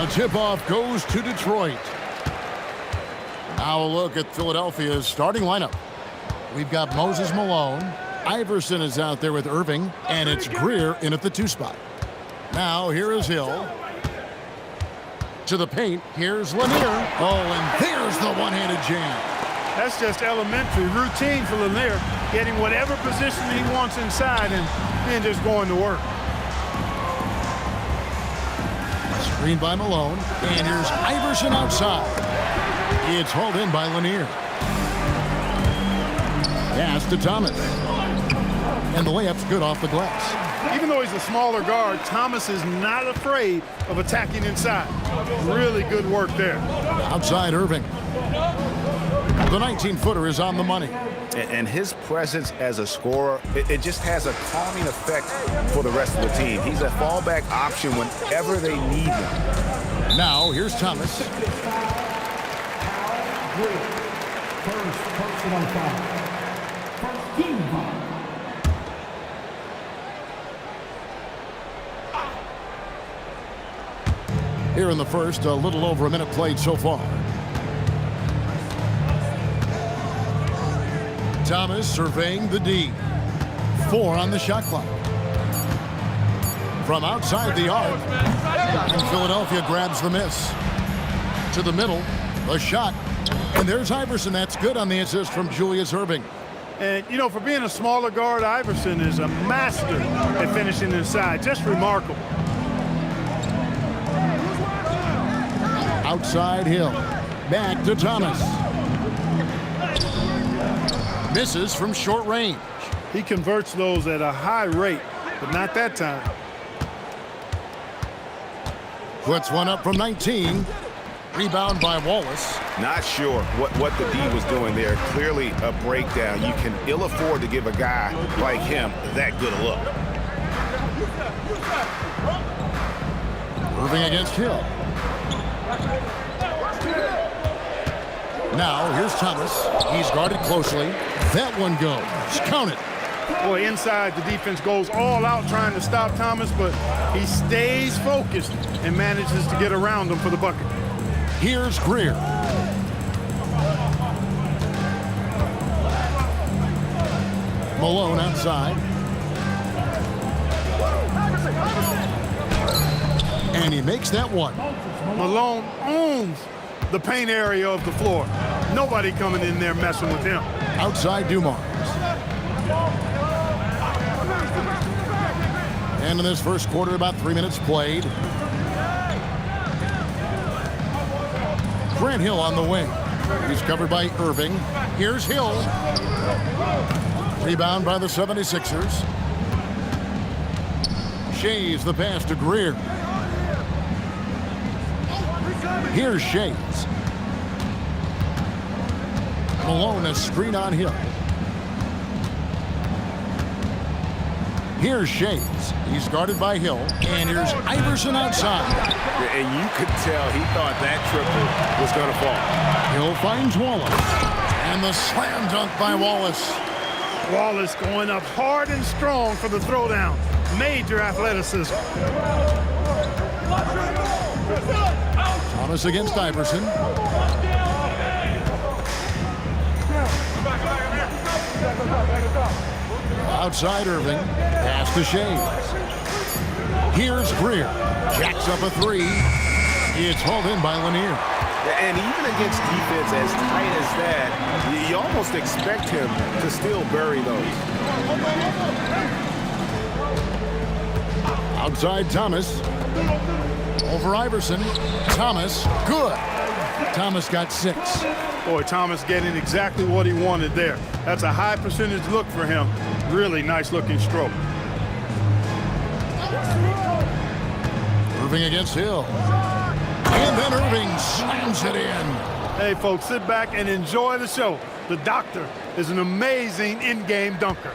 The tip-off goes to Detroit. Now a look at Philadelphia's starting lineup. We've got Moses Malone. Iverson is out there with Irving, and it's Greer in at the 2 spot. Now here is Hill. To the paint, here's Lanier. Oh, and there's the one-handed jam. That's just elementary routine for Lanier, getting whatever position he wants inside and then just going to work. Screen by Malone, and here's Iverson outside. It's hauled in by Lanier. Pass to Thomas. And the layup's good off the glass. Even though he's a smaller guard, Thomas is not afraid of attacking inside. Really good work there. Outside Irving. The 19-footer is on the money. And his presence as a scorer, it just has a calming effect for the rest of the team. He's a fallback option whenever they need him. Now, here's Thomas. Personal foul. First team foul. Here in the first, a little over a minute played so far. Thomas surveying the D. 4 on the shot clock. From outside the arc, and Philadelphia grabs the miss. To the middle, a shot, and there's Iverson. That's good on the assist from Julius Irving. And, you know, for being a smaller guard, Iverson is a master at finishing inside. Just remarkable. Outside Hill. Back to Thomas. Misses from short range. He converts those at a high rate, but not that time. Puts one up from 19. Rebound by Wallace. Not sure what the D was doing there. Clearly a breakdown. You can ill afford to give a guy like him that good a look. Irving against Hill. Now, here's Thomas. He's guarded closely. That one goes. Count it. Boy, inside, the defense goes all out trying to stop Thomas, but he stays focused and manages to get around him for the bucket. Here's Greer. Malone outside. And he makes that one. Malone owns the paint area of the floor. Nobody coming in there messing with him. Outside Dumars. And in this first quarter, about 3 minutes played. Grant Hill on the wing. He's covered by Irving. Here's Hill. Rebound by the 76ers. Shays the pass to Greer. Here's Shays. Malone, a screen on Hill. Here's Shays. He's guarded by Hill. And here's Iverson outside. And you could tell he thought that triple was going to fall. Hill finds Wallace. And the slam dunk by Wallace. Wallace going up hard and strong for the throwdown. Major athleticism. Thomas against Iverson. Outside Irving. Pass to Shays. Here's Greer. Jacks up a 3. It's hauled in by Lanier. And even against defense as tight as that, you almost expect him to still bury those. Outside Thomas. Over Iverson. Thomas. Good. Thomas got 6. Boy, Thomas getting exactly what he wanted there. That's a high percentage look for him. Really nice looking stroke. Irving against Hill. And then Irving slams it in. Hey, folks, sit back and enjoy the show. The doctor is an amazing in-game dunker.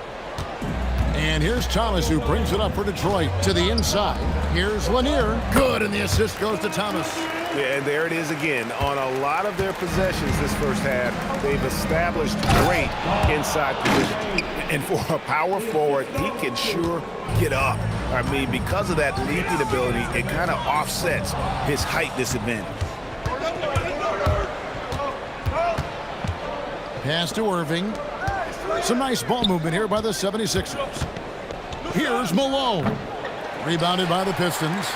And here's Thomas, who brings it up for Detroit to the inside. Here's Lanier. Good, and the assist goes to Thomas. Yeah, and there it is again. On a lot of their possessions this first half, they've established great inside position. And for a power forward, he can sure get up. I mean, because of that leaping ability, it kind of offsets his height disadvantage. Pass to Irving. Some nice ball movement here by the 76ers. Here's Malone. Rebounded by the Pistons.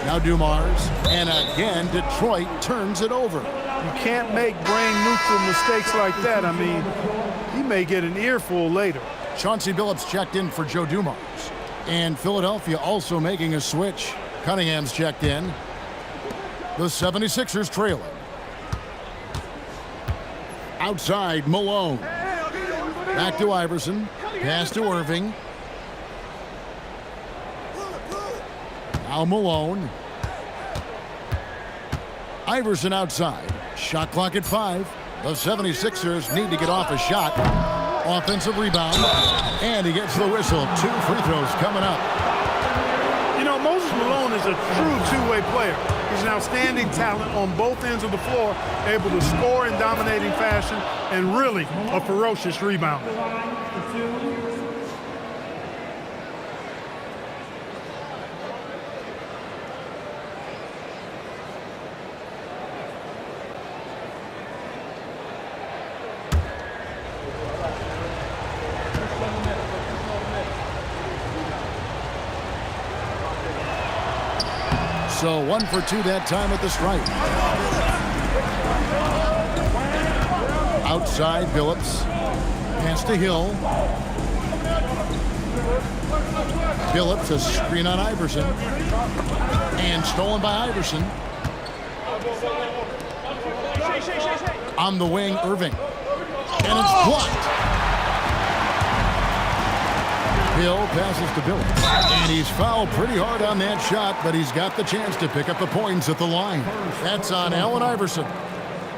Now Dumars. And again, Detroit turns it over. You can't make brain-neutral mistakes like that. I mean, he may get an earful later. Chauncey Billups checked in for Joe Dumars. And Philadelphia also making a switch. Cunningham's checked in. The 76ers trailing. Outside, Malone. Back to Iverson. Pass to Irving. Now Malone. Iverson outside. Shot clock at 5. The 76ers need to get off a shot. Offensive rebound. And he gets the whistle. 2 free throws coming up. You know, Moses Malone is a true two-way player. He's an outstanding talent on both ends of the floor, able to score in dominating fashion, and really a ferocious rebounder. So 1 for 2 that time at the stripe. Outside, Billups. Pass to Hill. Billups, a screen on Iverson. And stolen by Iverson. On the wing, Irving. And it's blocked. Hill passes to Billups. And he's fouled pretty hard on that shot, but he's got the chance to pick up the points at the line. That's on Allen Iverson.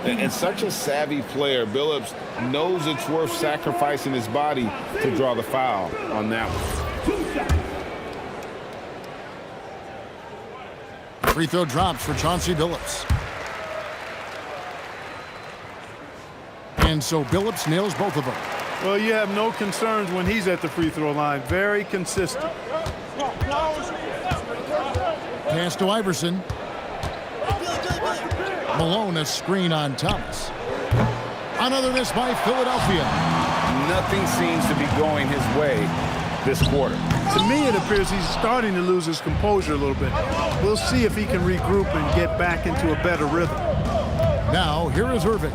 And such a savvy player, Billups knows it's worth sacrificing his body to draw the foul on that one. Free throw drops for Chauncey Billups. And so Billups nails both of them. Well, you have no concerns when he's at the free throw line. Very consistent. Pass to Iverson. Malone, a screen on Thomas. Another miss by Philadelphia. Nothing seems to be going his way this quarter. To me, it appears he's starting to lose his composure a little bit. We'll see if he can regroup and get back into a better rhythm. Now, here is Irving.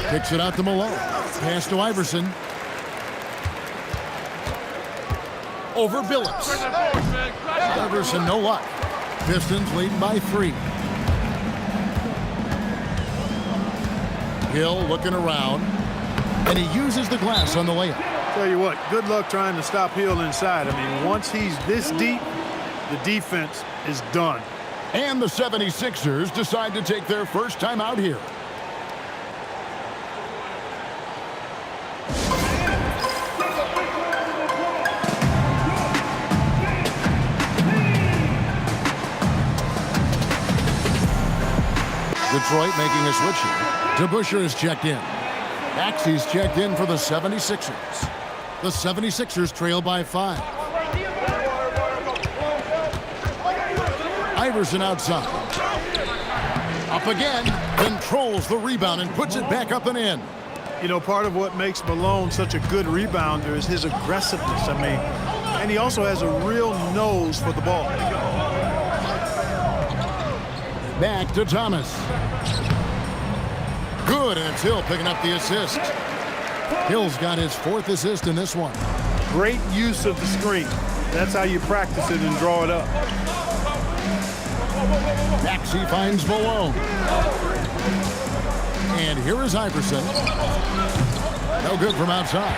Kicks it out to Malone. Pass to Iverson. Over Billups. Iverson, no luck. Pistons leading by 3. Hill looking around. And he uses the glass on the layup. Tell you what, good luck trying to stop Hill inside. I mean, once he's this deep, the defense is done. And the 76ers decide to take their first time out here. Detroit making a switch here. DeBusschere is checked in. Maxey's checked in for the 76ers. The 76ers trail by 5. Iverson outside. Up again. Controls the rebound and puts it back up and in. You know, part of what makes Malone such a good rebounder is his aggressiveness. I mean, and he also has a real nose for the ball. Back to Thomas. Good, and it's Hill picking up the assist. Hill's got his 4th assist in this one. Great use of the screen. That's how you practice it and draw it up. Maxey finds Malone. And here is Iverson. No good from outside.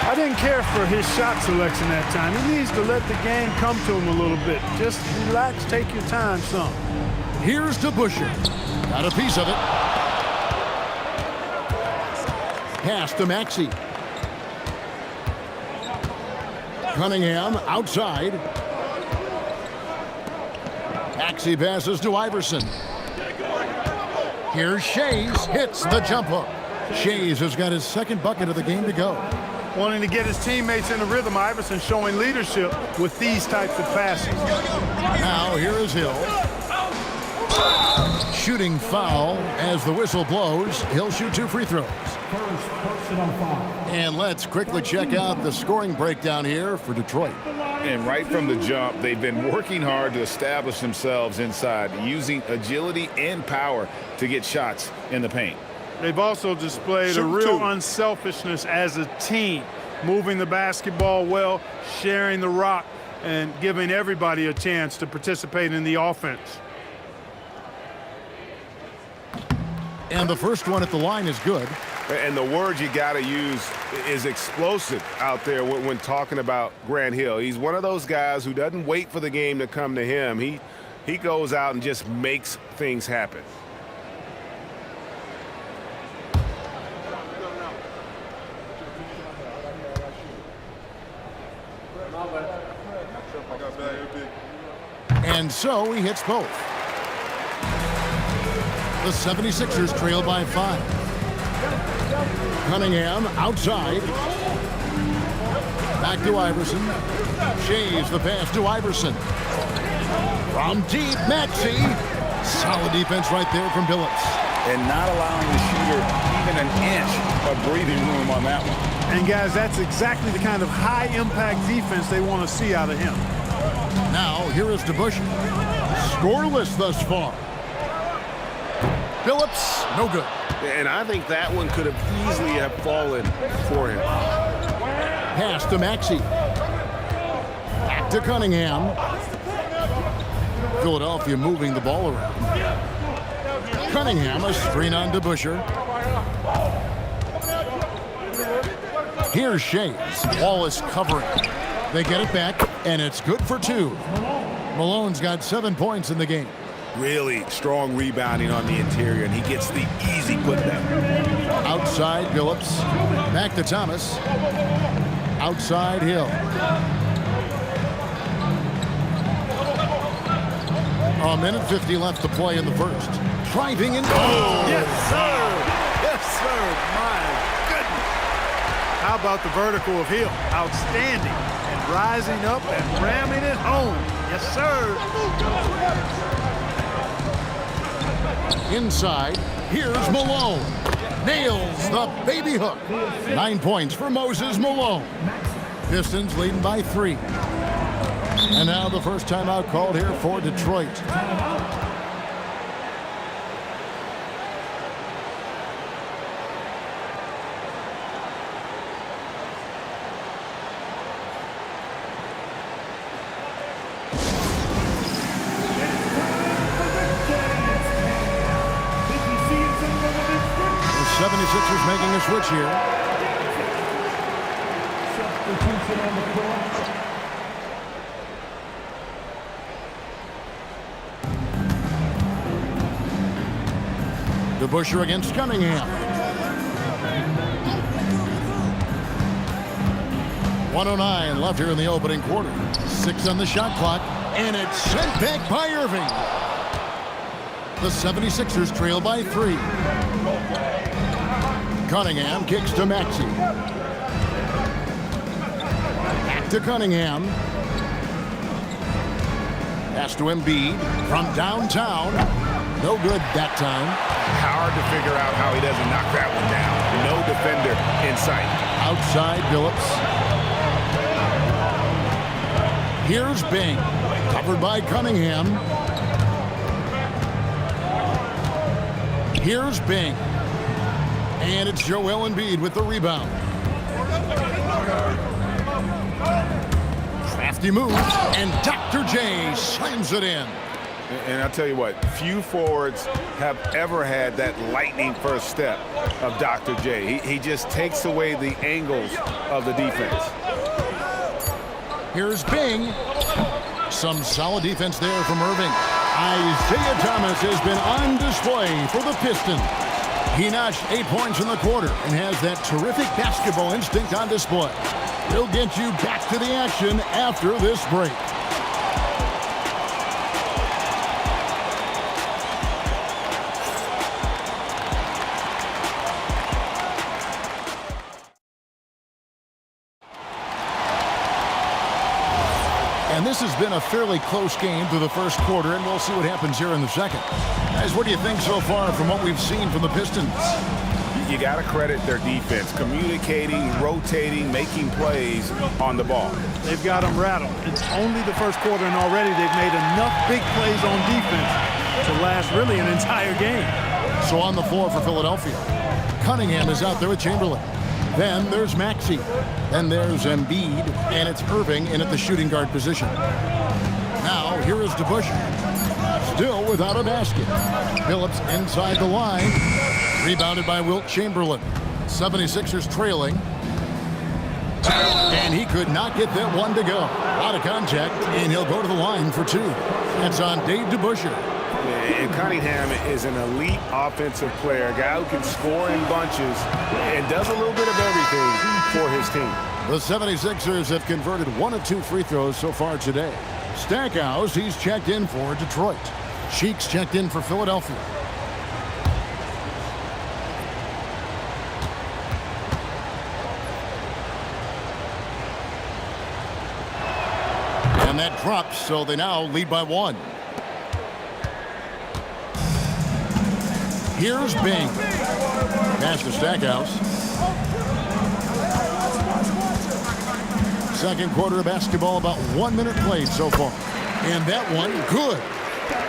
I didn't care for his shot selection that time. He needs to let the game come to him a little bit. Just relax, take your time some. Here's DeBusschere. Got a piece of it. Pass to Maxey. Cunningham outside. Maxey passes to Iverson. Here's Shays, hits the jump hook. Shays has got his second bucket of the game to go. Wanting to get his teammates in the rhythm, Iverson showing leadership with these types of passes. Now here is Hill. Shooting foul as the whistle blows. He'll shoot 2 free throws. First personal foul. And let's quickly check out the scoring breakdown here for Detroit. And right from the jump, they've been working hard to establish themselves inside, using agility and power to get shots in the paint. They've also displayed a real unselfishness as a team, moving the basketball well, sharing the rock, and giving everybody a chance to participate in the offense. And the first one at the line is good. And the word you got to use is explosive out there when talking about Grant Hill. He's one of those guys who doesn't wait for the game to come to him. He goes out and just makes things happen. And so he hits both. The 76ers trail by 5. Cunningham outside. Back to Iverson. Shays the pass to Iverson. From deep, Maxey. Solid defense right there from Billups. And not allowing the shooter even an inch of breathing room on that one. And, guys, that's exactly the kind of high-impact defense they want to see out of him. Now, here is DeBusschere. Scoreless thus far. Billups, no good. And I think that one could have easily have fallen for him. Pass to Maxey. Back to Cunningham. Philadelphia moving the ball around. Cunningham, a screen on DeBusschere. Here's Shays. Wallace covering. They get it back, and it's good for 2. Malone's got 7 points in the game. Really strong rebounding on the interior, and he gets the easy putback. Outside, Billups. Back to Thomas. Outside, Hill. A minute 50 left to play in the first. Driving in. Oh! Yes, sir. Yes, sir. My goodness. How about the vertical of Hill? Outstanding. And rising up and ramming it home. Yes, sir. Inside, here's Malone. Nails the baby hook. 9 points for Moses Malone. Pistons leading by 3. And now the first timeout called here for Detroit. The 76ers making a switch here. Substitution on the court. DeBusschere against Cunningham. 1:09 left here in the opening quarter. 6 on the shot clock, and it's sent back by Irving. The 76ers trail by 3. Cunningham kicks to Maxey. Back to Cunningham. Pass to Embiid from downtown. No good that time. Hard to figure out how he doesn't knock that one down. No defender in sight. Outside, Billups. Here's Bing. Covered by Cunningham. Here's Bing. And it's Joel Embiid with the rebound. Crafty move, and Dr. J slams it in. And I'll tell you what, few forwards have ever had that lightning first step of Dr. J. He just takes away the angles of the defense. Here's Bing. Some solid defense there from Irving. Isaiah Thomas has been on display for the Pistons. He notched 8 points in the quarter and has that terrific basketball instinct on display. He'll get you back to the action after this break. This has been a fairly close game through the first quarter, and we'll see what happens here in the second. Guys, what do you think so far from what we've seen from the Pistons? You got to credit their defense, communicating, rotating, making plays on the ball. They've got them rattled. It's only the first quarter, and already they've made enough big plays on defense to last really an entire game. So on the floor for Philadelphia, Cunningham is out there with Chamberlain. Then there's Maxey. Then there's Embiid, and it's Irving in at the shooting guard position. Now here is DeBusschere, still without a basket. Phillips inside the line, rebounded by Wilt Chamberlain. 76ers trailing. And he could not get that one to go. Out of contact, and he'll go to the line for two. That's on Dave DeBusschere. And Cunningham is an elite offensive player, a guy who can score in bunches and does a little bit of everything for his team. The 76ers have converted 1 of 2 free throws so far today. Stackhouse, he's checked in for Detroit. Cheeks checked in for Philadelphia. And that drops, so they now lead by 1. Here's Bing. Pass to Stackhouse. Second quarter of basketball, about 1 minute played so far. And that one, good.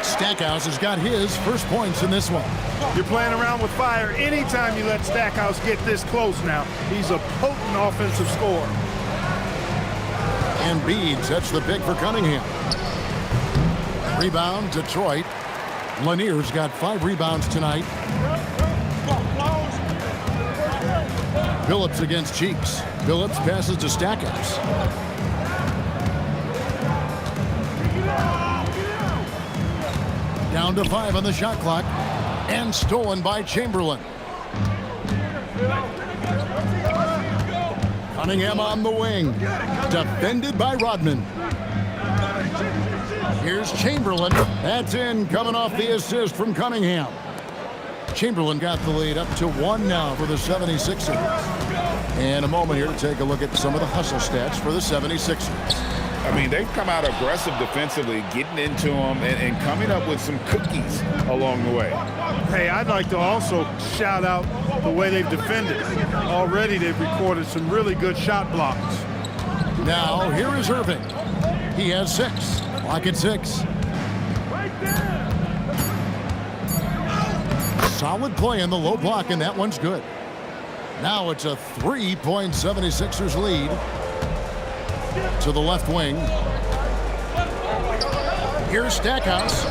Stackhouse has got his first points in this one. You're playing around with fire anytime you let Stackhouse get this close now. He's a potent offensive scorer. Embiid sets the pick for Cunningham. Rebound, Detroit. Lanier's got 5 rebounds tonight. Phillips against Cheeks. Phillips passes to Stackhouse. Down to 5 on the shot clock. And stolen by Chamberlain. Cunningham on the wing. Defended by Rodman. Here's Chamberlain. That's in, coming off the assist from Cunningham. Chamberlain got the lead up to 1 now for the 76ers. And a moment here to take a look at some of the hustle stats for the 76ers. I mean, they've come out aggressive defensively, getting into them and coming up with some cookies along the way. Hey, I'd like to also shout out the way they've defended. Already they've recorded some really good shot blocks. Now, here is Irving. He has 6. Lock at 6. Solid play in the low block, and that one's good. Now it's a 3-point 76ers lead to the left wing. Here's Stackhouse.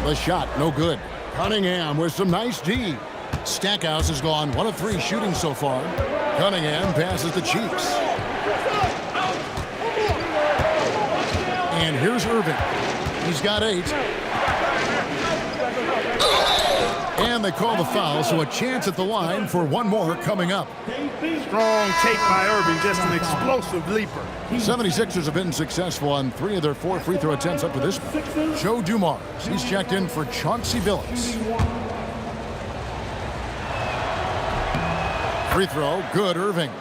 The shot, no good. Cunningham with some nice D. Stackhouse has gone 1 of 3 shooting so far. Cunningham passes to Cheeks. And here's Irving. He's got 8. And they call the foul, so a chance at the line for 1 more coming up. Strong take by Irving, just an explosive leaper. 76ers have been successful on 3 of their 4 free throw attempts up to this point. Joe Dumars, he's checked in for Chauncey Billups. Free throw, good, Irving.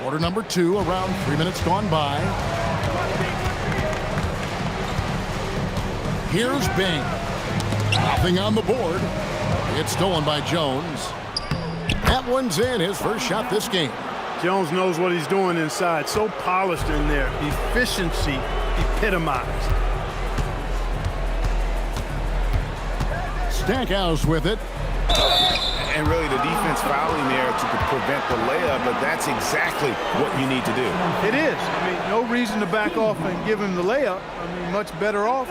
Quarter number 2, around 3 minutes gone by. Here's Bing. Nothing on the board. It's stolen by Jones. That one's in, his first shot this game. Jones knows what he's doing inside. So polished in there. Efficiency epitomized. Stackhouse with it. And really the defense fouling there to prevent the layup, but that's exactly what you need to do. It is. I mean, no reason to back off and give him the layup. I mean, much better off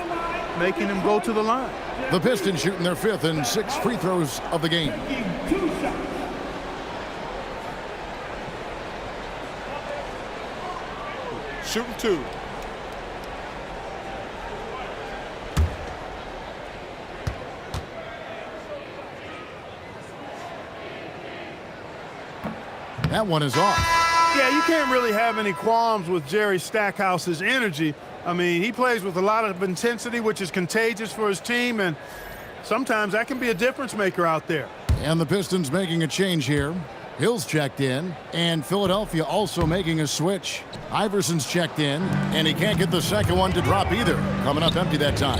making him go to the line. The Pistons shooting their 5th and 6th free throws of the game. Shooting 2. That one is off. Yeah, you can't really have any qualms with Jerry Stackhouse's energy. I mean, he plays with a lot of intensity, which is contagious for his team, and sometimes that can be a difference maker out there. And the Pistons making a change here. Hill's checked in, and Philadelphia also making a switch. Iverson's checked in, and he can't get the second one to drop either. Coming up empty that time.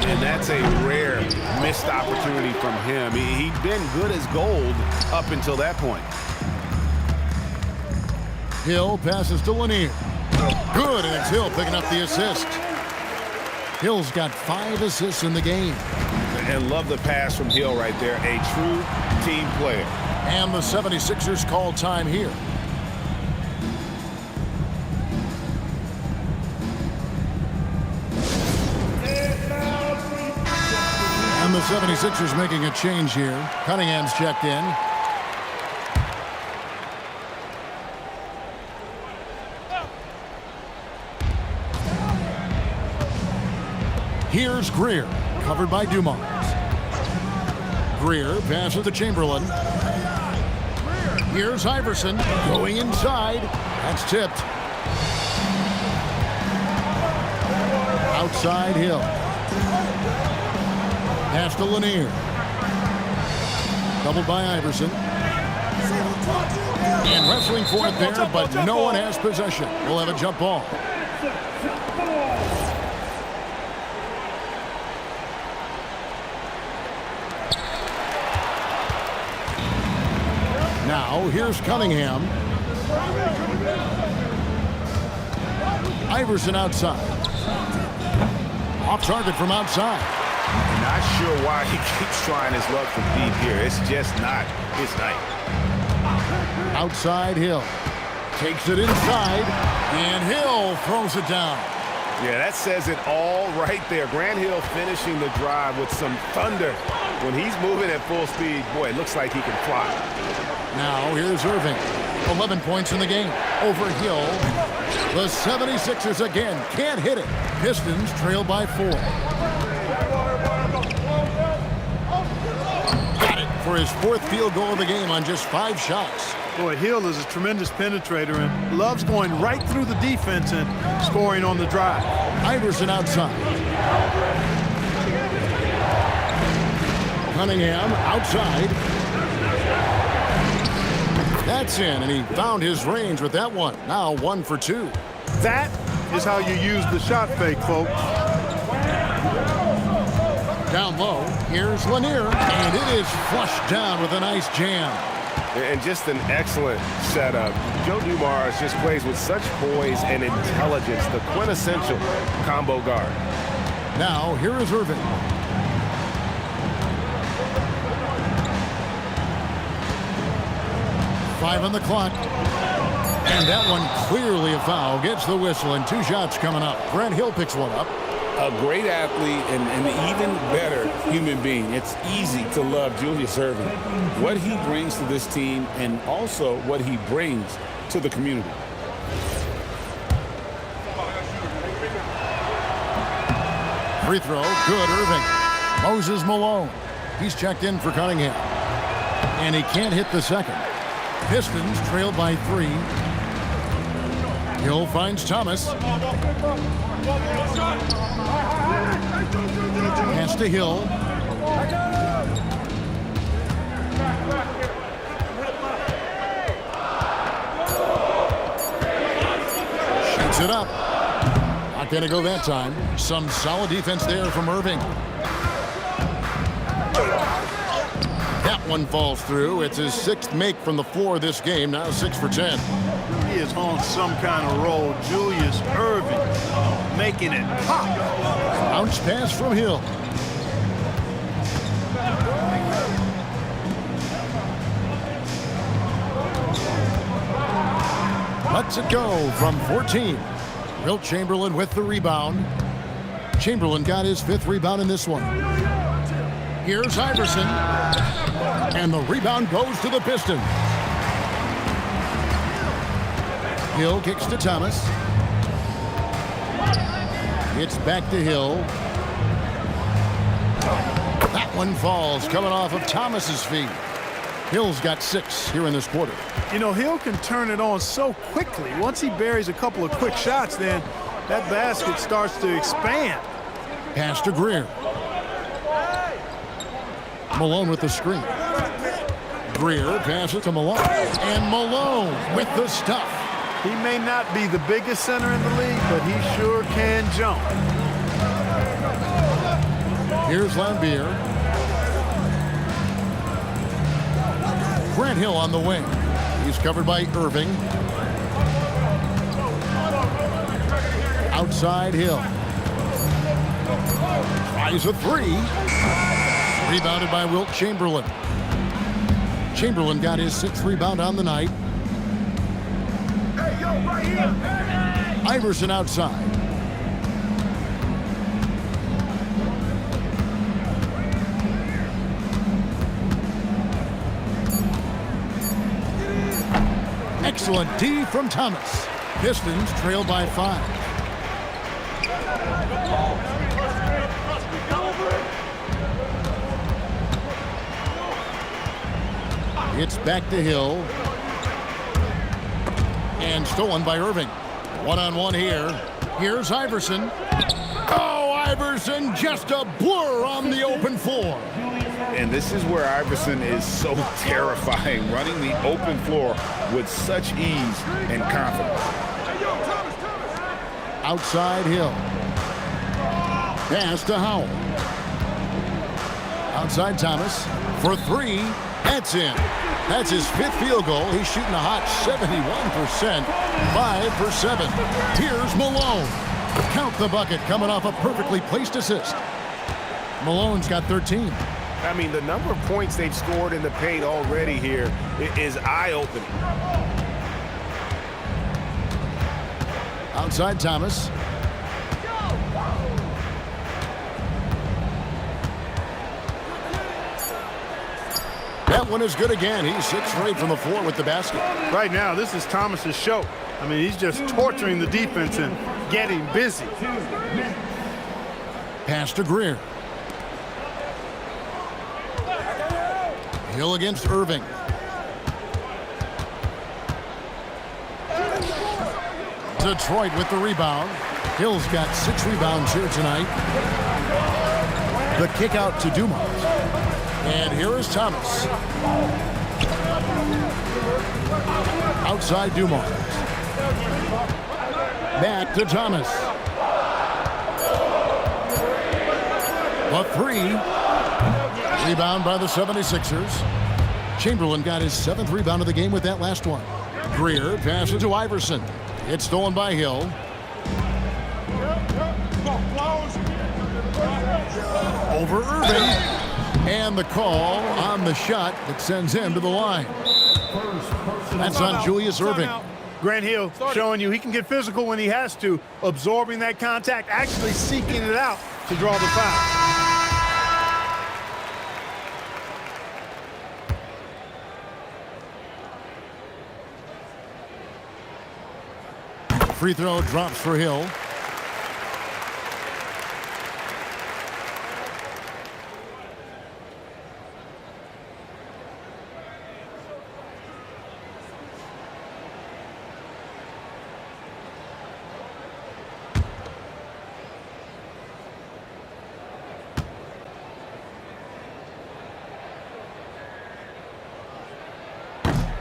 And that's a rare missed opportunity from him. He'd been good as gold up until that point. Hill passes to Lanier. Good, and it's Hill picking up the assist. Hill's got 5 assists in the game. And love the pass from Hill right there. A true team player. And the 76ers call time here. And the 76ers making a change here. Cunningham's checked in. Here's Greer, covered by Dumars. Greer passes to Chamberlain. Here's Iverson going inside. That's tipped. Outside Hill. Pass to Lanier. Doubled by Iverson. And wrestling for it there, but no one has possession. We'll have a jump ball. Now, here's Cunningham. Iverson outside. Off target from outside. Not sure why he keeps trying his luck from deep here. It's just not his night. Outside Hill. Takes it inside, and Hill throws it down. Yeah, that says it all right there. Grant Hill finishing the drive with some thunder. When he's moving at full speed, boy, it looks like he can fly. Now here's Irving. 11 points in the game. Over Hill. The 76ers again can't hit it. Pistons trail by 4. Got it for his 4th field goal of the game on just 5 shots. Boy, Hill is a tremendous penetrator and loves going right through the defense and scoring on the drive. Iverson outside. Cunningham outside. That's in, and he found his range with that one. Now 1 for 2. That is how you use the shot fake, folks. Down low, here's Lanier, and it is flushed down with a nice jam. And just an excellent setup. Joe Dumars just plays with such poise and intelligence, the quintessential combo guard. Now, here is Irving. Five on the clock. And that one clearly a foul. Gets the whistle, and 2 shots coming up. Grant Hill picks one up. A great athlete and an even better human being. It's easy to love Julius Irving. What he brings to this team and also what he brings to the community. Free throw, good, Irving. Moses Malone. He's checked in for Cunningham. And he can't hit the second. Pistons trailed by 3. Hill finds Thomas. Pass to Hill. Shoots it up. Not going to go that time. Some solid defense there from Irving. That one falls through. It's his 6th make from the floor this game. Now 6 for 10. He is on some kind of roll. Julius Irving making it pop. Bounce pass from Hill. Lets it go from 14. Wilt Chamberlain with the rebound. Chamberlain got his 5th rebound in this one. Here's Iverson. And the rebound goes to the Pistons. Hill kicks to Thomas. It's back to Hill. That one falls, coming off of Thomas's feet. Hill's got 6 here in this quarter. You know, Hill can turn it on so quickly. Once he buries a couple of quick shots, then that basket starts to expand. Pass to Greer. Malone with the screen. Greer passes to Malone. And Malone with the stuff. He may not be the biggest center in the league, but he sure can jump. Here's Lambier. Grant Hill on the wing. He's covered by Irving. Outside Hill. Tries a three. Rebounded by Wilt Chamberlain. Chamberlain got his 6th rebound on the night. Iverson outside. Excellent D from Thomas. Pistons trail by 5. It's back to Hill. And stolen by Irving. One-on-one here. Here's Iverson. Oh, Iverson, just a blur on the open floor. And this is where Iverson is so terrifying, running the open floor with such ease and confidence. Outside Hill. Pass to Howell. Outside Thomas for 3. That's in. That's his 5th field goal. He's shooting a hot 71%. 5 for 7. Here's Malone. Count the bucket coming off a perfectly placed assist. Malone's got 13. I mean, the number of points they've scored in the paint already here is eye-opening. Outside Thomas. That one is good again. He's 6 straight from the floor with the basket. Right now, this is Thomas's show. I mean, he's just torturing the defense and getting busy. Pass to Greer. Hill against Irving. Detroit with the rebound. Hill's got 6 rebounds here tonight. The kick out to Dumars. And here is Thomas. Outside Dumars. Back to Thomas. A 3. Rebound by the 76ers. Chamberlain got his 7th rebound of the game with that last one. Greer passes to Iverson. It's stolen by Hill. Over Irving. And the call on the shot that sends him to the line. That's on Julius Irving. Grant Hill showing you he can get physical when he has to, absorbing that contact, actually seeking it out to draw the foul. Free throw drops for Hill.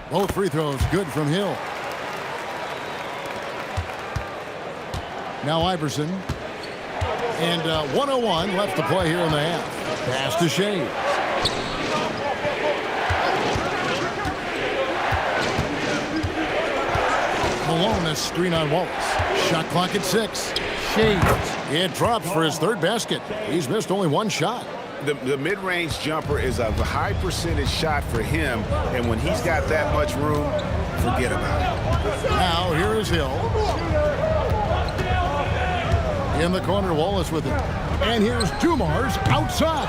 Both free throws good from Hill. Now Iverson. And 1:01 left to play here in the half. Pass to Shea. Malone, a screen on Wallace. Shot clock at 6. Shea. It drops for his 3rd basket. He's missed only 1 shot. The mid-range jumper is a high percentage shot for him, and when he's got that much room, forget about it. Now here is Hill. In the corner, Wallace with it. And here's Dumars outside.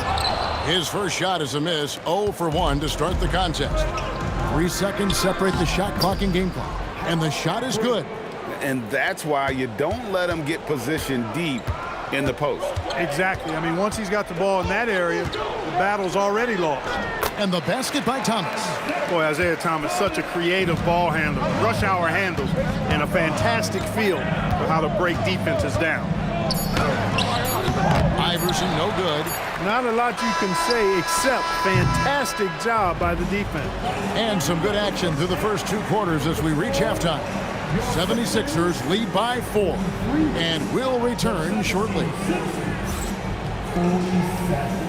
His first shot is a miss. 0 for 1 to start the contest. 3 seconds separate the shot clock and game clock. And the shot is good. And that's why you don't let him get positioned deep in the post. Exactly. I mean, once he's got the ball in that area, the battle's already lost. And the basket by Thomas. Boy, Isaiah Thomas, such a creative ball handler. Rush hour handles and a fantastic feel for how to break defenses down. Iverson, no good. Not a lot you can say except fantastic job by the defense. And some good action through the first 2 quarters as we reach halftime. 76ers lead by 4 and will return shortly. 47.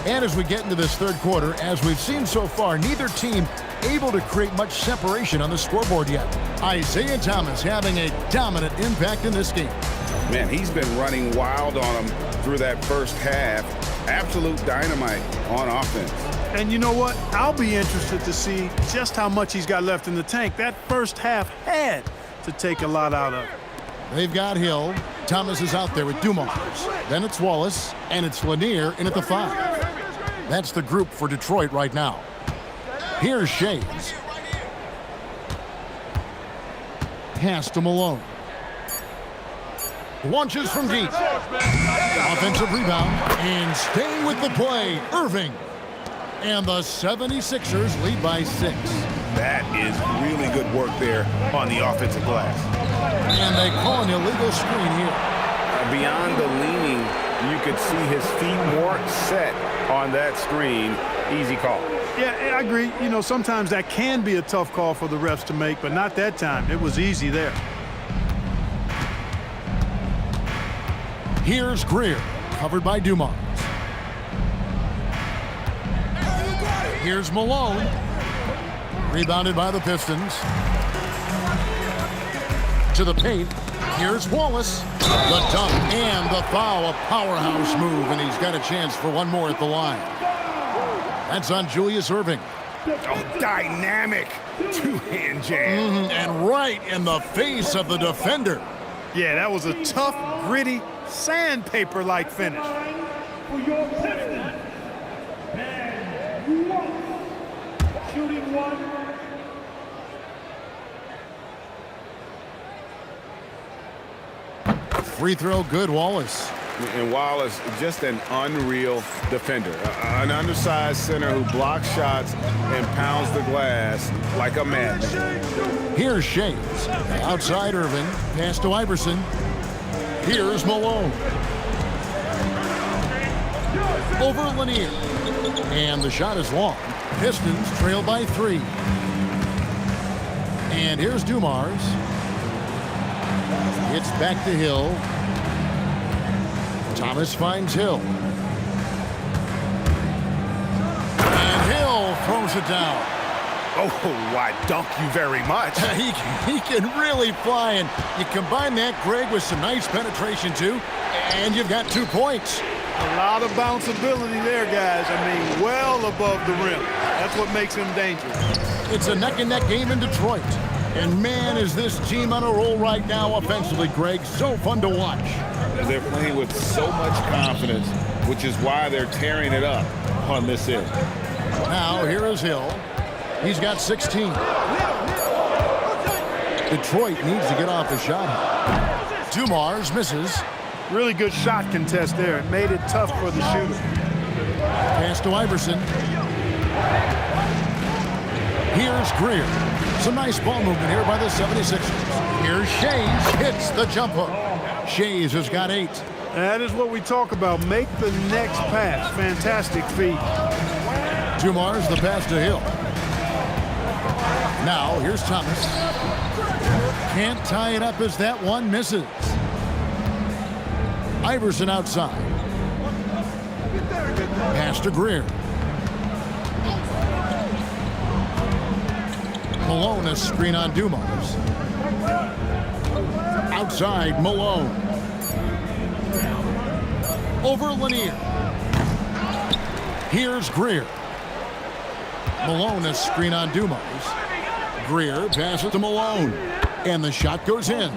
And as we get into this third quarter, as we've seen so far, neither team able to create much separation on the scoreboard yet. Isaiah Thomas having a dominant impact in this game. Man, he's been running wild on him through that first half. Absolute dynamite on offense. And you know what? I'll be interested to see just how much he's got left in the tank. That first half had to take a lot out of it. They've got Hill. Thomas is out there with Dumars. Then it's Wallace, and it's Lanier in at the 5. That's the group for Detroit right now. Here's Shays. Pass to Malone. Launches from deep. Offensive rebound. And staying with the play, Irving. And the 76ers lead by 6. That is really good work there on the offensive glass. And they call an illegal screen here. Beyond the leaning, you could see his feet more set on that screen. Easy call. Yeah, I agree. You know, sometimes that can be a tough call for the refs to make, but not that time. It was easy there. Here's Greer, covered by Dumars. Here's Malone, rebounded by the Pistons. To the paint, here's Wallace. The dunk and the foul, a powerhouse move, and he's got a chance for one more at the line. That's on Julius Irving. Oh, dynamic two-hand jam. And right in the face of the defender. Yeah, that was a tough, gritty, sandpaper-like finish. For your Pistons. And Wallace. Shooting 1. Free throw, good, Wallace. And Wallace, just an unreal defender. An undersized center who blocks shots and pounds the glass like a madman. Here's Shays. Outside Irving. Pass to Iverson. Here's Malone. Over Lanier. And the shot is long. Pistons trail by 3. And here's Dumars. It's back to Hill. Thomas finds Hill. And Hill throws it down. Oh, why, dunk you very much. He can really fly, and you combine that, Greg, with some nice penetration, too, and you've got 2 points. A lot of bounceability there, guys. I mean, well above the rim. That's what makes him dangerous. It's a neck-and-neck game in Detroit. And, man, is this team on a roll right now offensively, Greg. So fun to watch. They're playing with so much confidence, which is why they're tearing it up on this end. Now, here is Hill. He's got 16. Detroit needs to get off a shot. Dumars misses. Really good shot contest there. It made it tough for the shooter. Pass to Iverson. Here's Greer. Some nice ball movement here by the 76ers. Here's Shays. Hits the jump hook. Shays has got 8. That is what we talk about. Make the next pass. Fantastic feed. Dumars the pass to Hill. Now, here's Thomas. Can't tie it up as that one misses. Iverson outside. Pass to Greer. Malone a screen on Dumars. Outside, Malone. Over Lanier. Here's Greer. Malone a screen on Dumars. Greer passes to Malone. And the shot goes in.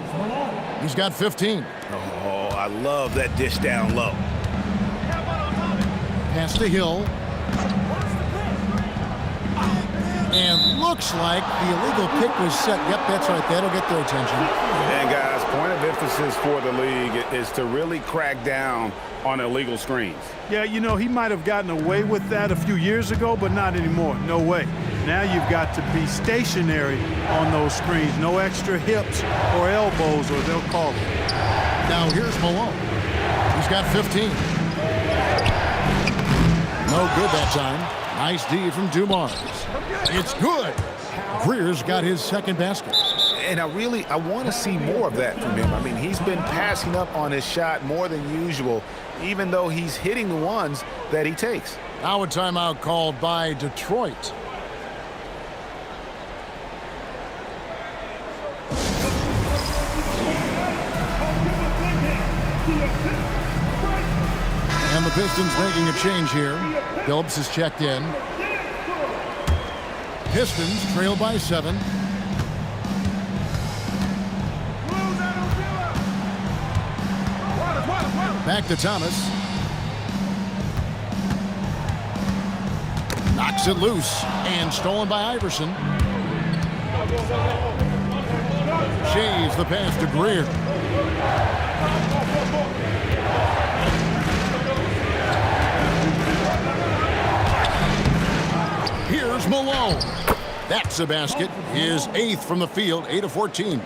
He's got 15. Oh, I love that dish down low. Pass to Hill. And looks like the illegal pick was set. Yep, that's right. That'll get their attention. And guys, point of emphasis for the league is to really crack down on illegal screens. Yeah, you know, he might have gotten away with that a few years ago, but not anymore. No way. Now you've got to be stationary on those screens. No extra hips or elbows, or they'll call it. Now here's Malone. He's got 15. No good that time. Nice D from Dumars. It's good. Greer's got his second basket. And I want to see more of that from him. I mean, he's been passing up on his shot more than usual, even though he's hitting the ones that he takes. Now a timeout called by Detroit. And the Pistons making a change here. Phillips is checked in. Pistons trail by 7. Back to Thomas. Knocks it loose and stolen by Iverson. Shaves the pass to Greer. Here's Malone. That's a basket. His 8th from the field, 8 of 14.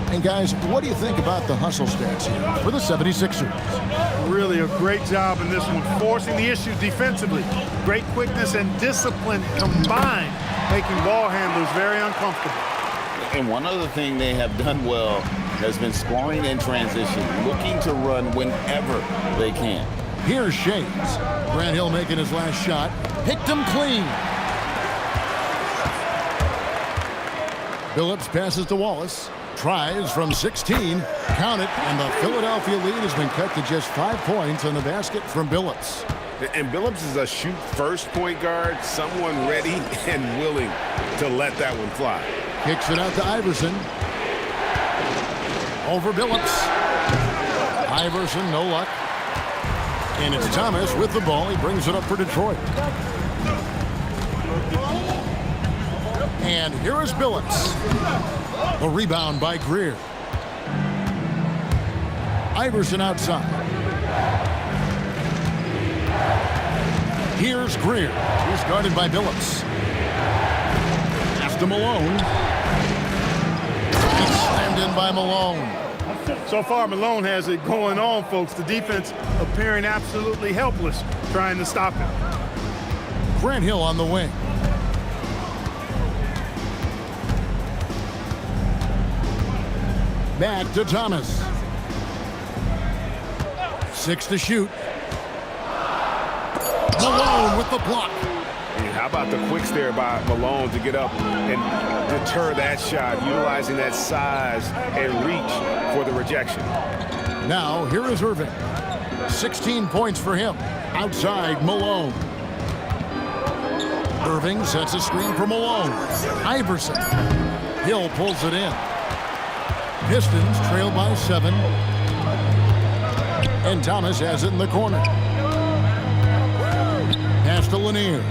And guys, what do you think about the hustle stats here for the 76ers? Really a great job in this one, forcing the issues defensively. Great quickness and discipline combined, making ball handlers very uncomfortable. And one other thing they have done well has been scoring in transition, looking to run whenever they can. Here's Shades. Grant Hill making his last shot. Picked him clean. Phillips passes to Wallace. Tries from 16. Count it. And the Philadelphia lead has been cut to just 5 points on the basket from Phillips. And Billups is a shoot-first point guard, someone ready and willing to let that one fly. Kicks it out to Iverson. Over Billups. Iverson, no luck. And it's Thomas with the ball. He brings it up for Detroit. And here is Billups. A rebound by Greer. Iverson outside. Here's Greer. He's guarded by Billups. Pass to Malone. He's slammed in by Malone. So far, Malone has it going on, folks. The defense appearing absolutely helpless trying to stop him. Grant Hill on the wing. Back to Thomas. 6 to shoot. Malone with the block. And how about the quicks there by Malone to get up and deter that shot, utilizing that size and reach for the rejection. Now, here is Irving. 16 points for him. Outside, Malone. Irving sets a screen for Malone. Iverson. Hill pulls it in. Pistons trail by 7. And Thomas has it in the corner. Pass to Lanier.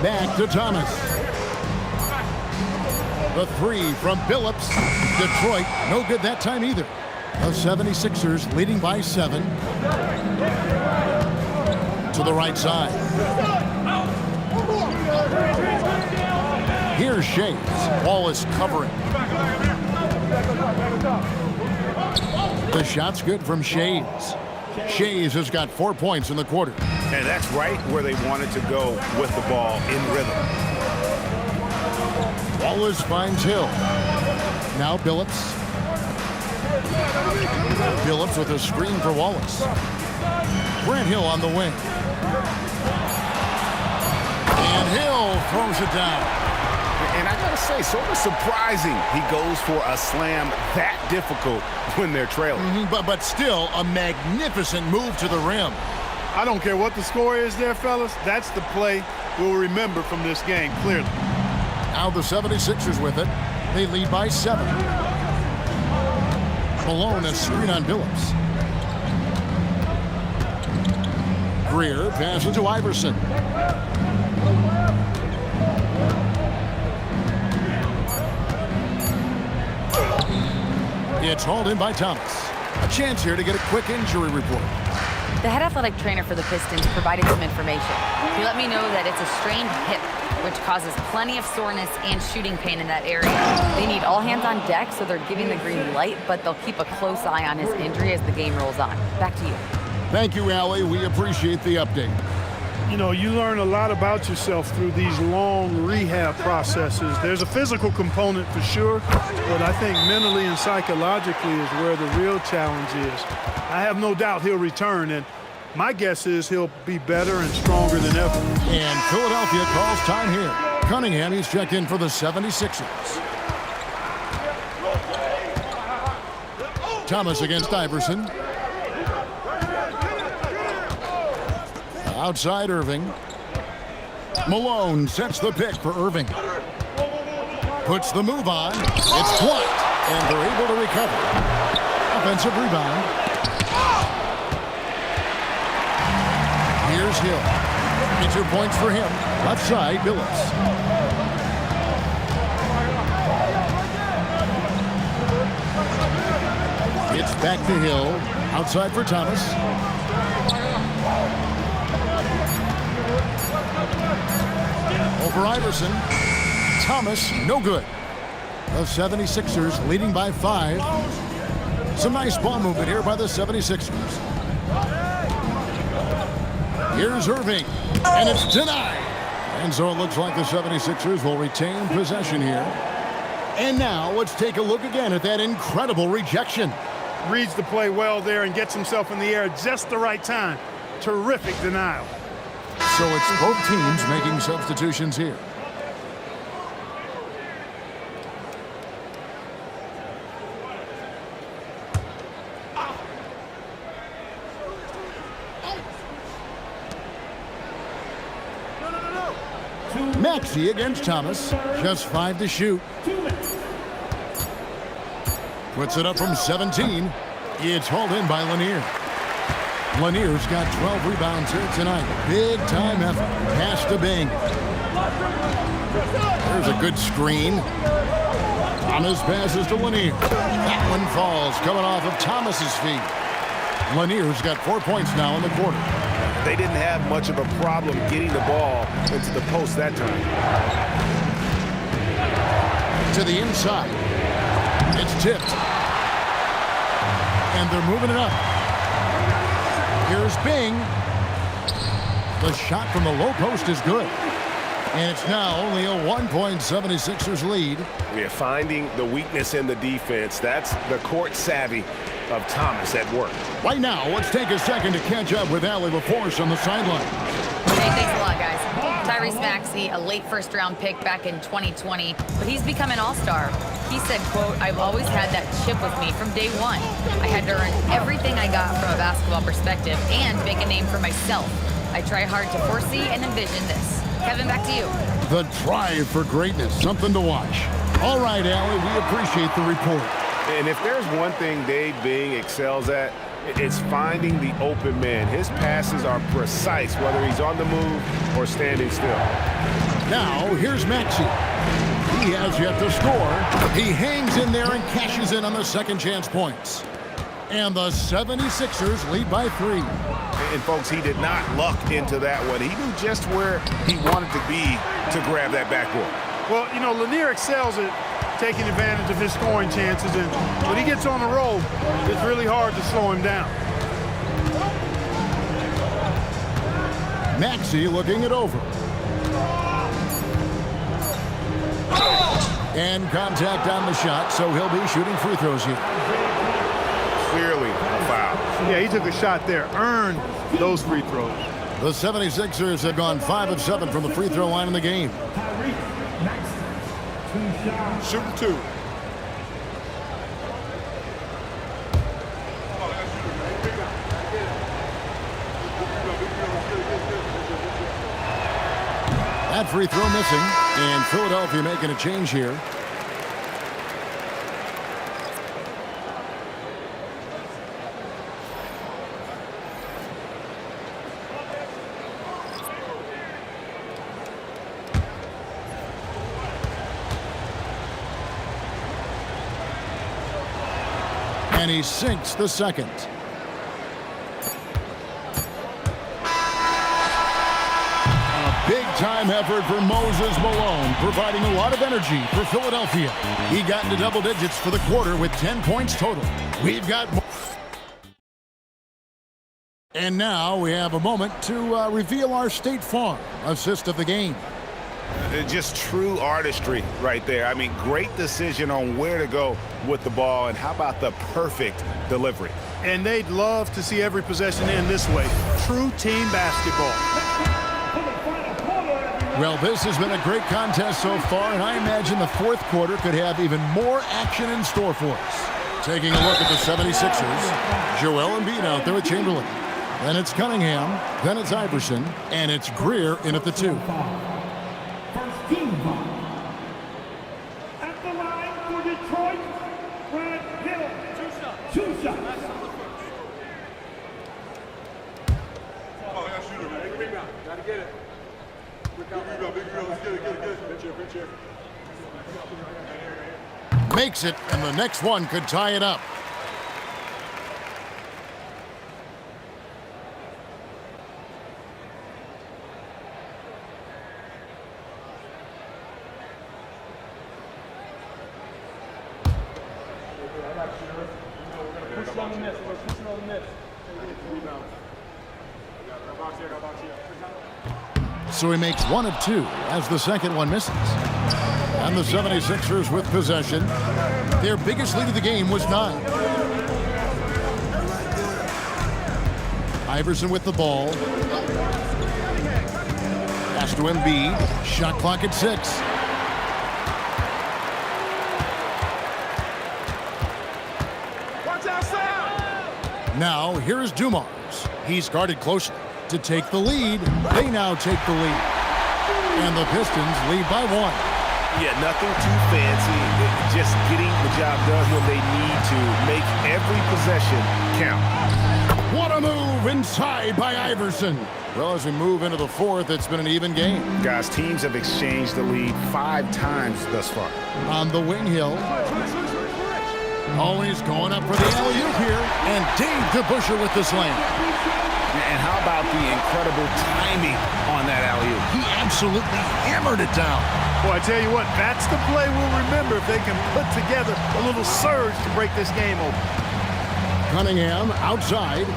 Back to Thomas. The 3 from Billups. Detroit, no good that time either. The 76ers leading by 7. To the right side. Here's Shades. Wallace covering. The shot's good from Shades. Shades has got 4 points in the quarter. And that's right where they wanted to go with the ball in rhythm. Wallace finds Hill. Now Billups. Billups with a screen for Wallace. Grant Hill on the wing. And Hill throws it down. And I gotta say, sort of surprising he goes for a slam that difficult when they're trailing. But still a magnificent move to the rim. I don't care what the score is there, fellas. That's the play we'll remember from this game, clearly. Now the 76ers with it. They lead by 7. Malone a screen on Billups. Greer passes to Iverson. It's hauled in by Thomas. A chance here to get a quick injury report. The head athletic trainer for the Pistons provided some information. He let me know that it's a strained hip, which causes plenty of soreness and shooting pain in that area. They need all hands on deck, so they're giving the green light, but they'll keep a close eye on his injury as the game rolls on. Back to you. Thank you, Allie. We appreciate the update. You know, you learn a lot about yourself through these long rehab processes. There's a physical component for sure, but I think mentally and psychologically is where the real challenge is. I have no doubt he'll return, and my guess is he'll be better and stronger than ever. And Philadelphia calls time here. Cunningham, he's checked in for the 76ers. Thomas against Iverson. Outside Irving. Malone sets the pick for Irving. Puts the move on. It's blocked, and they're able to recover. Offensive rebound. Here's Hill. Get 2 points for him. Left side, Billups. It's back to Hill. Outside for Thomas. Over Iverson. Thomas, no good. The 76ers leading by 5. Some nice ball movement here by the 76ers. Here's Irving, and it's denied. And so it looks like the 76ers will retain possession here. And now let's take a look again at that incredible rejection. Reads the play well there and gets himself in the air at just the right time. Terrific denial. So it's both teams making substitutions here. Maxey against Thomas. Just 5 to shoot. Puts it up from 17. It's hauled in by Lanier. Lanier's got 12 rebounds here tonight. Big time effort. Pass to Bing. There's a good screen. Thomas passes to Lanier. That one falls, coming off of Thomas's feet. Lanier's got 4 points now in the quarter. They didn't have much of a problem getting the ball into the post that time. To the inside. It's tipped. And they're moving it up. Here's Bing. The shot from the low post is good. And it's now only a 1-point 76ers lead. We're finding the weakness in the defense. That's the court savvy of Thomas at work. Right now, let's take a second to catch up with Allie LaForce on the sideline. Hey, thanks a lot, guys. Tyrese Maxey, a late first-round pick back in 2020, but he's become an all-star. He said, quote, "I've always had that chip with me from day one. I had to earn everything I got from a basketball perspective and make a name for myself. I try hard to foresee and envision this." Kevin, back to you. The drive for greatness, something to watch. All right, Allie, we appreciate the report. And if there's one thing Dave Bing excels at, it's finding the open man. His passes are precise, whether he's on the move or standing still. Now, here's Maxey. He has yet to score. He hangs in there and cashes in on the second chance points. And the 76ers lead by 3. And folks, he did not luck into that one. He knew just where he wanted to be to grab that backboard. Well, you know, Lanier excels at taking advantage of his scoring chances, and when he gets on the roll, it's really hard to slow him down. Maxey looking it over. And contact on the shot, so he'll be shooting free throws here. Clearly a foul. Yeah, he took a shot there, earned those free throws. The 76ers have gone 5 of 7 from the free throw line in the game. Shooting 2. That free throw missing, and Philadelphia making a change here. And he sinks the second. Big-time effort for Moses Malone, providing a lot of energy for Philadelphia. He got into double digits for the quarter with 10 points total. We've got... And now we have a moment to reveal our State Farm assist of the game. Just true artistry right there. I mean, great decision on where to go with the ball, and how about the perfect delivery? And they'd love to see every possession end this way. True team basketball. Well, this has been a great contest so far, and I imagine the fourth quarter could have even more action in store for us. Taking a look at the 76ers, Joel Embiid out there with Chamberlain. Then it's Cunningham, then it's Iverson, and it's Greer in at the 2. First team foul. At the line for Detroit, Grant Hill. 2 shots. Gotta get it. Makes it, and the next one could tie it up. So he makes 1 of 2 as the second one misses. And the 76ers with possession. Their biggest lead of the game was 9. Iverson with the ball. Pass to Embiid. Shot clock at 6. Now here's Dumars. He's guarded closely to take the lead. They now take the lead. And the Pistons lead by 1. Yeah, nothing too fancy. Just getting the job done when they need to. Make every possession count. What a move inside by Iverson. Well, as we move into the fourth, it's been an even game. Guys, teams have exchanged the lead 5 times thus far. On the wing, Hill. Oh, he's going up for the alley-oop here. And Dave DeBusschere with the slam. And how about the incredible timing on that alley-oop? He absolutely hammered it down. Boy, I tell you what, that's the play we'll remember if they can put together a little surge to break this game open. Cunningham outside.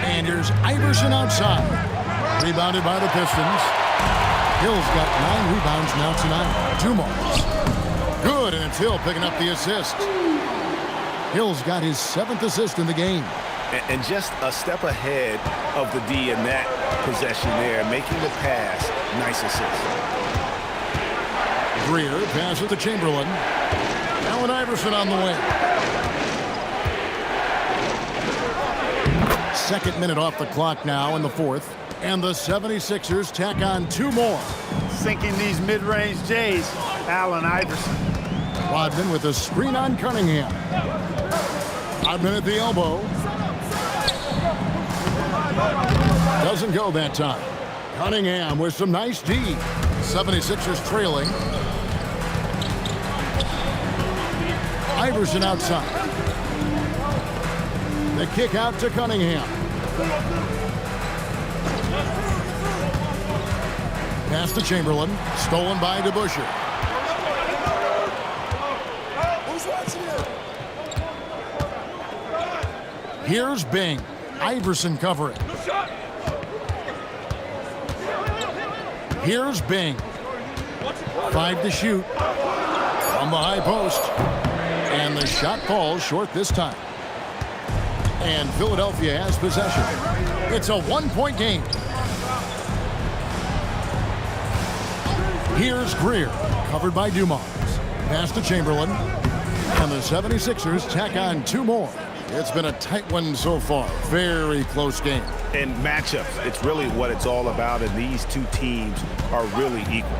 And here's Iverson outside. Rebounded by the Pistons. Hill's got 9 rebounds now tonight. Dumars. Good, and it's Hill picking up the assist. Hill's got his 7th assist in the game. And just a step ahead of the D in that possession there, making the pass. Nice assist. Greer passes to Chamberlain. Allen Iverson on the way. 2nd minute off the clock now in the fourth. And the 76ers tack on 2 more. Sinking these mid-range J's, Allen Iverson. Rodman with a screen on Cunningham. Rodman at the elbow. Doesn't go that time. Cunningham with some nice D. 76ers trailing. Iverson outside. The kick out to Cunningham. Pass to Chamberlain. Stolen by DeBusschere. Here's Bing. Iverson covering. Here's Bing. 5 to shoot. From the high post. And the shot falls short this time. And Philadelphia has possession. It's a one-point game. Here's Greer, covered by Dumars. Pass to Chamberlain. And the 76ers tack on 2 more. It's been a tight one so far. Very close game. And matchups, it's really what it's all about, and these two teams are really equal.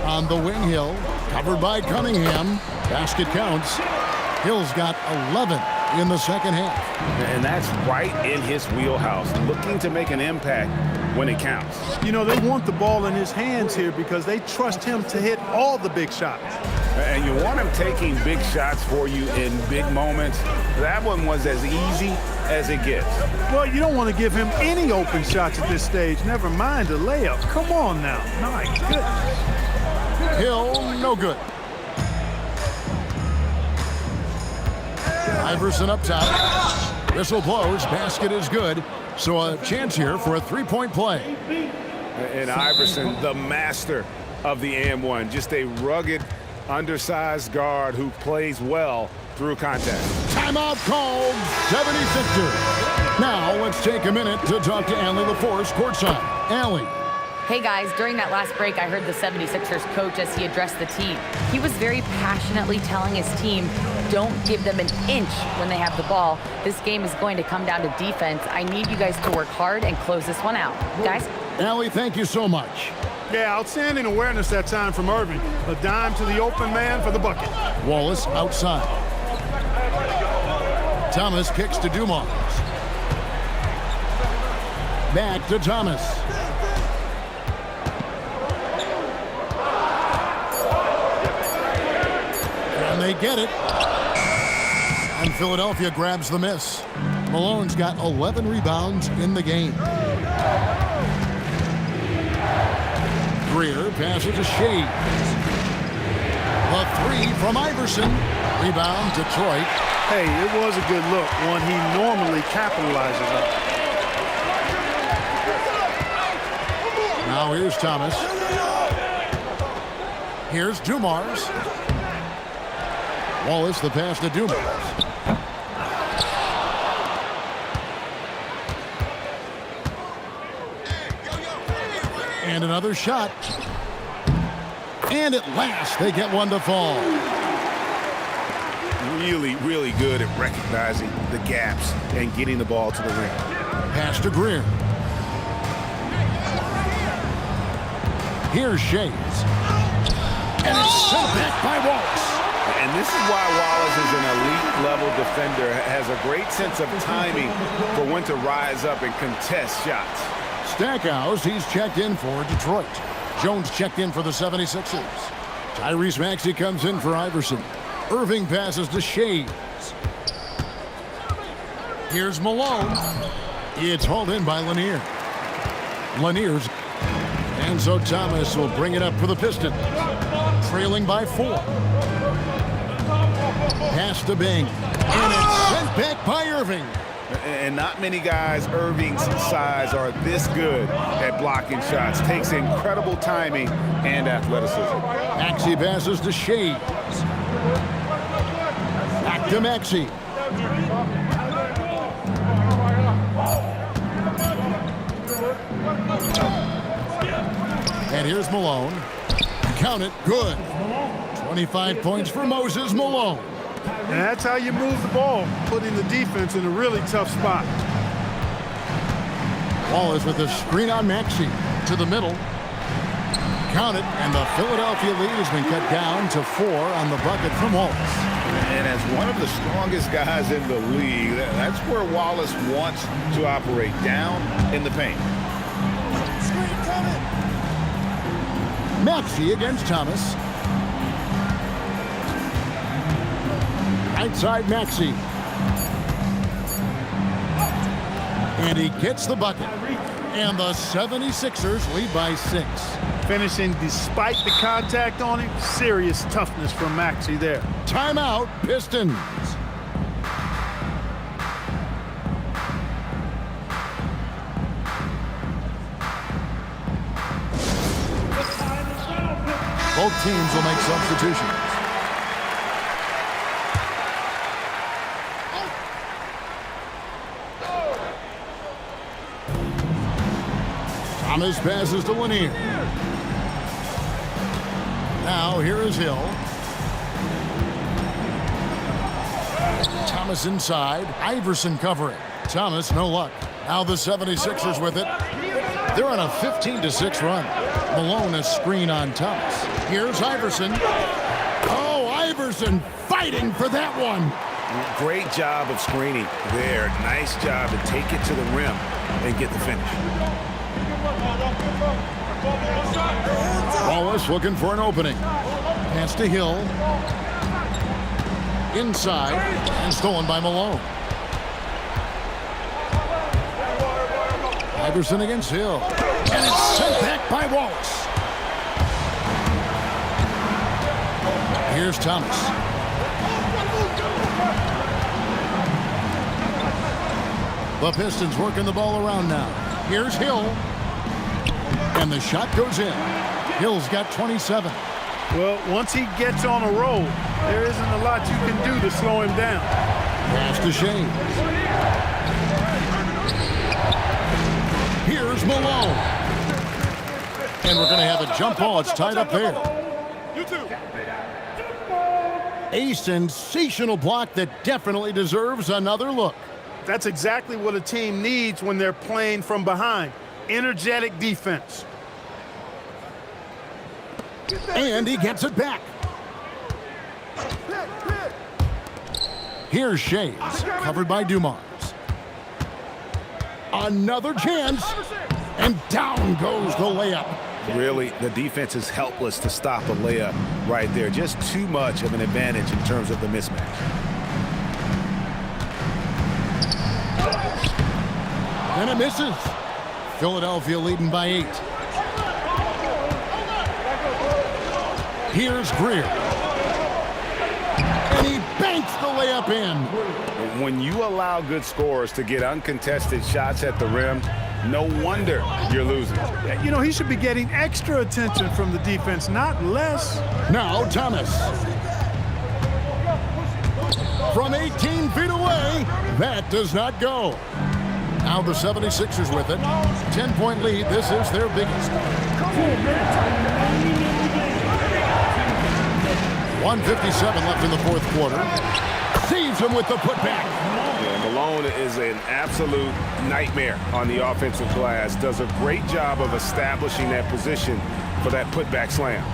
On the wing, Hill, covered by Cunningham. Basket counts. Hill's got 11 in the second half. And that's right in his wheelhouse, looking to make an impact when it counts. You know, they want the ball in his hands here because they trust him to hit all the big shots. And you want him taking big shots for you in big moments. That one was as easy as it gets. Well, you don't want to give him any open shots at this stage, never mind a layup. Come on now. My goodness. Hill, no good. Iverson up top. Whistle blows. Basket is good. So a chance here for a 3-point play. And Iverson, the master of the and-one. Just a rugged, undersized guard who plays well through contact. Timeout called. 76ers. Now let's take a minute to talk to Allie LaForce courtside. Allie. Hey guys, during that last break, I heard the 76ers coach as he addressed the team. He was very passionately telling his team, don't give them an inch when they have the ball. This game is going to come down to defense. I need you guys to work hard and close this one out. Guys? Allie, thank you so much. Yeah, outstanding awareness that time from Irving. A dime to the open man for the bucket. Wallace outside. Thomas kicks to Dumars. Back to Thomas. And they get it. And Philadelphia grabs the miss. Malone's got 11 rebounds in the game. Greer passes to Shades. The 3 from Iverson. Rebound, Detroit. Hey, it was a good look, one he normally capitalizes on. Now here's Thomas. Here's Dumars. Wallace, the pass to Dumars. And another shot. And at last, they get one to fall. Really, really good at recognizing the gaps and getting the ball to the rim. Pass to Greer. Here's Shades. And it's sent back by Wallace. And this is why Wallace is an elite-level defender, has a great sense of timing for when to rise up and contest shots. Stackhouse, he's checked in for Detroit. Jones checked in for the 76ers. Tyrese Maxey comes in for Iverson. Irving passes to Shades. Here's Malone. It's hauled in by Lanier. Lanier's. And so Thomas will bring it up for the Pistons. Trailing by 4. Pass to Bing. And it's sent back by Irving. And not many guys Irving's size are this good at blocking shots. Takes incredible timing and athleticism. Maxey passes to Shades. Back to Maxey. And here's Malone. Count it. Good. 25 points for Moses Malone. And that's how you move the ball, putting the defense in a really tough spot. Wallace with the screen on Maxey to the middle. Count it, and the Philadelphia lead has been cut down to 4 on the bucket from Wallace. And as one of the strongest guys in the league, that's where Wallace wants to operate, down in the paint. Maxey against Thomas. Right side Maxey. And he gets the bucket. And the 76ers lead by 6. Finishing despite the contact on him. Serious toughness from Maxey there. Timeout, Pistons. Both teams will make substitutions. Thomas passes to Lanier. Now here is Hill. Thomas inside. Iverson covering. Thomas, no luck. Now the 76ers with it. They're on a 15-6 run. Malone a screen on Thomas. Here's Iverson. Oh, Iverson fighting for that one. Great job of screening there. Nice job to take it to the rim and get the finish. Wallace looking for an opening. Pass to Hill. Inside and stolen by Malone. Iverson against Hill. And it's sent back by Wallace. Here's Thomas. The Pistons working the ball around now. Here's Hill. And the shot goes in. Hill's got 27. Well, once he gets on a roll, there isn't a lot you can do to slow him down. Pass to Shane. Here's Malone. And we're going to have a jump ball. It's tied up there. You too. A sensational block that definitely deserves another look. That's exactly what a team needs when they're playing from behind. Energetic defense. And he gets it back. Here's Shays, covered by Dumars. Another chance, and down goes the layup. Really, the defense is helpless to stop a layup right there. Just too much of an advantage in terms of the mismatch. And it misses. Philadelphia leading by 8. Here's Greer. And he banks the layup in. When you allow good scorers to get uncontested shots at the rim, no wonder you're losing. You know, he should be getting extra attention from the defense, not less. Now Thomas. From 18 feet away, that does not go. Now the 76ers with it. 10-point lead. This is their biggest. 1:57 left in the fourth quarter. Saves him with the putback. Yeah, Malone is an absolute nightmare on the offensive glass. Does a great job of establishing that position for that putback slam.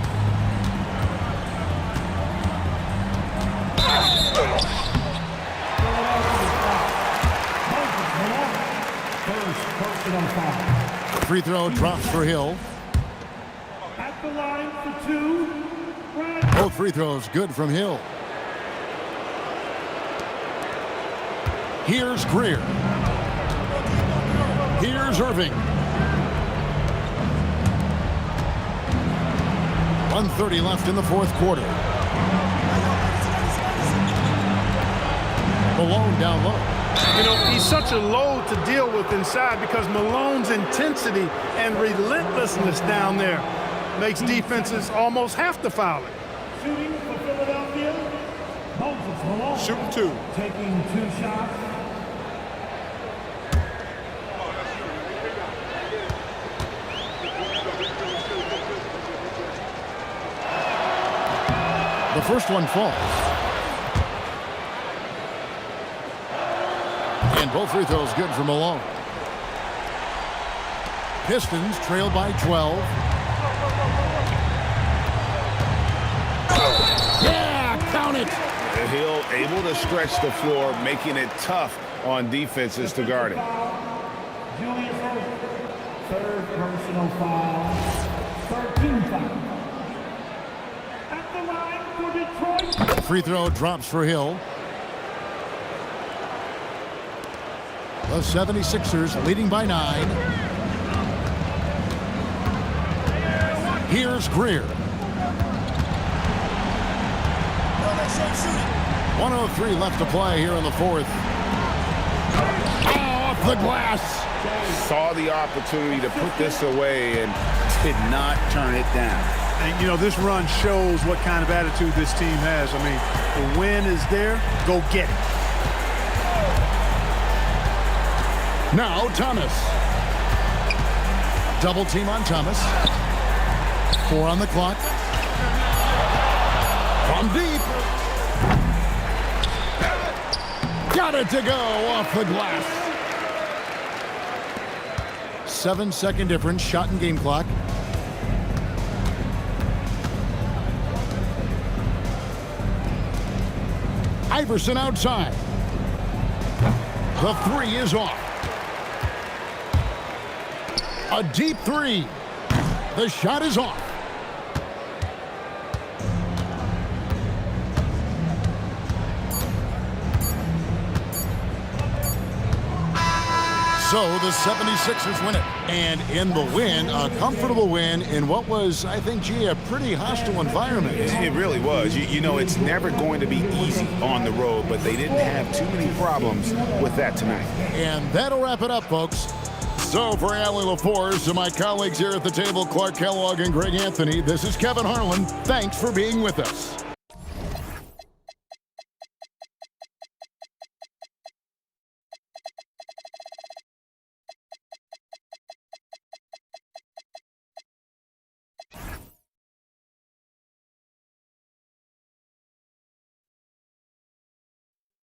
Free throw drops for Hill. At the line for 2. Both free throws good from Hill. Here's Greer. Here's Irving. 1:30 left in the fourth quarter. Malone down low. You know, he's such a load to deal with inside because Malone's intensity and relentlessness down there makes defenses almost have to foul it. Shooting for Philadelphia. Moses Malone. Shooting 2. Taking 2 shots. The first one falls. And both free throws good for Malone. Pistons trail by 12. Yeah, count it. Hill able to stretch the floor, making it tough on defenses to guard it. Julius Erving. 3rd personal foul. 13 foul. At the line for Detroit. Free throw drops for Hill. The 76ers leading by 9. Here's Greer. 1:03 left to play here in the fourth. Oh, off the glass. Saw the opportunity to put this away and did not turn it down. And, you know, this run shows what kind of attitude this team has. I mean, the win is there. Go get it. Now Thomas. Double team on Thomas. 4 on the clock. From deep. Got it to go off the glass. 7-second difference, shot and game clock. Iverson outside. The 3 is off. A deep 3. The shot is off. So the 76ers win it. And in the win, a comfortable win in what was, I think, gee, a pretty hostile environment. It really was. You know, it's never going to be easy on the road, but they didn't have too many problems with that tonight. And that'll wrap it up, folks. So for Allie LaForce and my colleagues here at the table, Clark Kellogg and Greg Anthony, this is Kevin Harlan. Thanks for being with us.